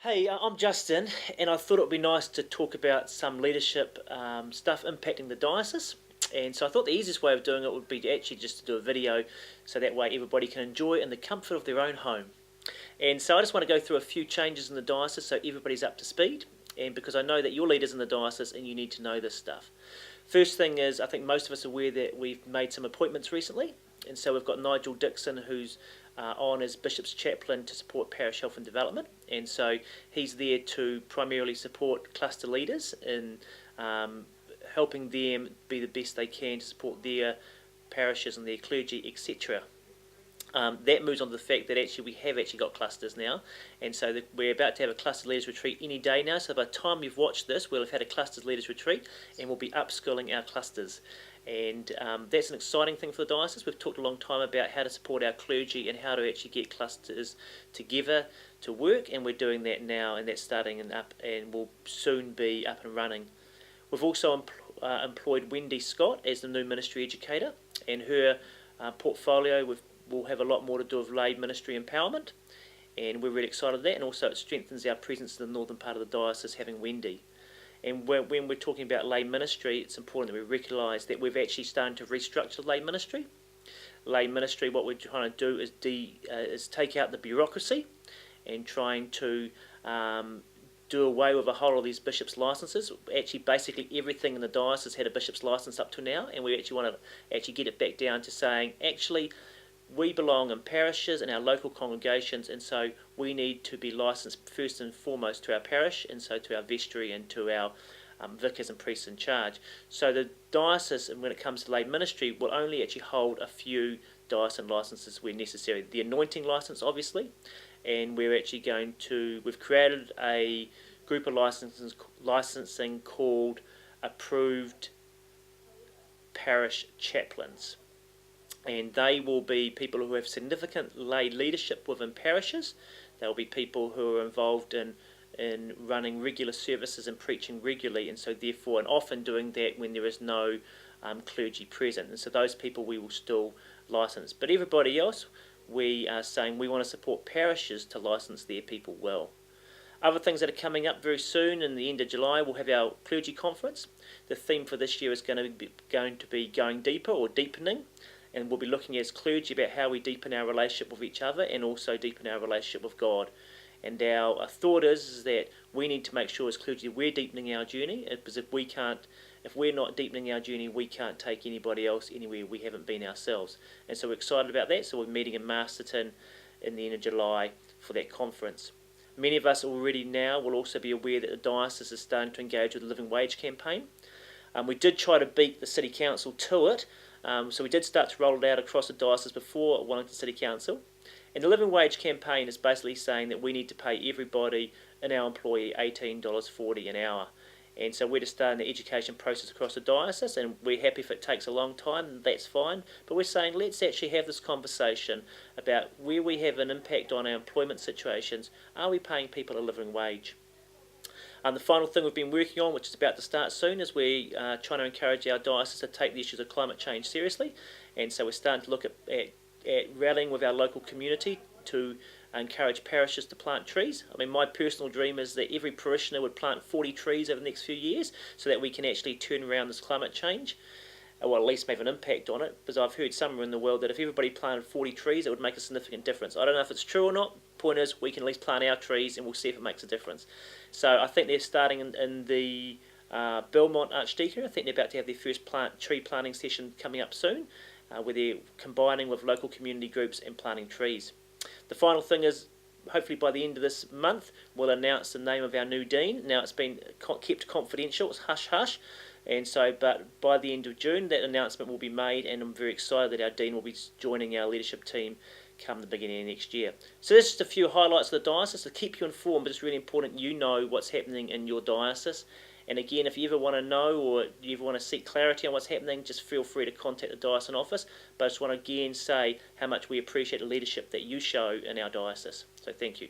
Hey, I'm Justin, and I thought it would be nice to talk about some leadership stuff impacting the diocese. And so I thought the easiest way of doing it would be to actually just to do a video so that way everybody can enjoy it in the comfort of their own home. And so I just want to go through a few changes in the diocese so everybody's up to speed, and because I know that you're leaders in the diocese and you need to know this stuff. First thing is, I think most of us are aware that we've made some appointments recently, and so we've got Nigel Dixon, who's on as Bishop's Chaplain to support parish health and development, and so he's there to primarily support cluster leaders in helping them be the best they can to support their parishes and their clergy, etc. That moves on to the fact that actually we have actually got clusters now, and so we're about to have a cluster leaders retreat any day now. So by the time you've watched this, we'll have had a clusters leaders retreat, and we'll be upskilling our clusters. And that's an exciting thing for the diocese. We've talked a long time about how to support our clergy and how to actually get clusters together to work, and we're doing that now, and that's starting up and will soon be up and running. We've also employed Wendy Scott as the new ministry educator, and her portfolio will have a lot more to do with lay ministry empowerment, and we're really excited about that, and also it strengthens our presence in the northern part of the diocese having Wendy. And when we're talking about lay ministry, it's important that we recognise that we've actually started to restructure lay ministry. Lay ministry, what we're trying to do is take out the bureaucracy and trying to do away with a whole lot of these bishops' licences. Actually, basically everything in the diocese had a bishop's licence up to now, and we actually want to actually get it back down to saying, actually, we belong in parishes and our local congregations, and so we need to be licensed first and foremost to our parish, and so to our vestry and to our vicars and priests in charge. So the diocese, and when it comes to lay ministry, will only actually hold a few diocesan licences where necessary. The anointing licence, obviously, and we've created a group of licensing called Approved Parish Chaplains. And they will be people who have significant lay leadership within parishes. They'll be people who are involved in running regular services and preaching regularly, and so therefore, and often doing that when there is no clergy present. And so those people we will still license. But everybody else, we are saying we want to support parishes to license their people well. Other things that are coming up very soon, in the end of July, we'll have our clergy conference. The theme for this year is going to be going deeper or deepening. And we'll be looking as clergy about how we deepen our relationship with each other and also deepen our relationship with God. And our thought is that we need to make sure as clergy we're deepening our journey, because if we're not deepening our journey, we can't take anybody else anywhere we haven't been ourselves. And so we're excited about that. So we're meeting in Masterton in the end of July for that conference. Many of us already now will also be aware that the diocese is starting to engage with the Living Wage campaign. We did try to beat the City Council to it. So we did start to roll it out across the diocese before Wellington City Council. And the Living Wage campaign is basically saying that we need to pay everybody in our employee $18.40 an hour. And so we're just starting the education process across the diocese, and we're happy if it takes a long time, that's fine. But we're saying let's actually have this conversation about where we have an impact on our employment situations. Are we paying people a living wage? The final thing we've been working on, which is about to start soon, is we're trying to encourage our diocese to take the issues of climate change seriously. And so we're starting to look at rallying with our local community to encourage parishes to plant trees. I mean, my personal dream is that every parishioner would plant 40 trees over the next few years so that we can actually turn around this climate change, or at least make an impact on it, because I've heard somewhere in the world that if everybody planted 40 trees, it would make a significant difference. I don't know if it's true or not. Point is, we can at least plant our trees and we'll see if it makes a difference. So I think they're starting in the Belmont Archdeaconry. I think they're about to have their first tree planting session coming up soon, where they're combining with local community groups and planting trees. The final thing is, hopefully by the end of this month, we'll announce the name of our new dean. Now it's been kept confidential, it's hush-hush. And so, but by the end of June, that announcement will be made, and I'm very excited that our dean will be joining our leadership team come the beginning of next year. So that's just a few highlights of the diocese to keep you informed, but it's really important you know what's happening in your diocese. And again, if you ever want to know or you ever want to seek clarity on what's happening, just feel free to contact the diocesan office. But I just want to again say how much we appreciate the leadership that you show in our diocese. So thank you.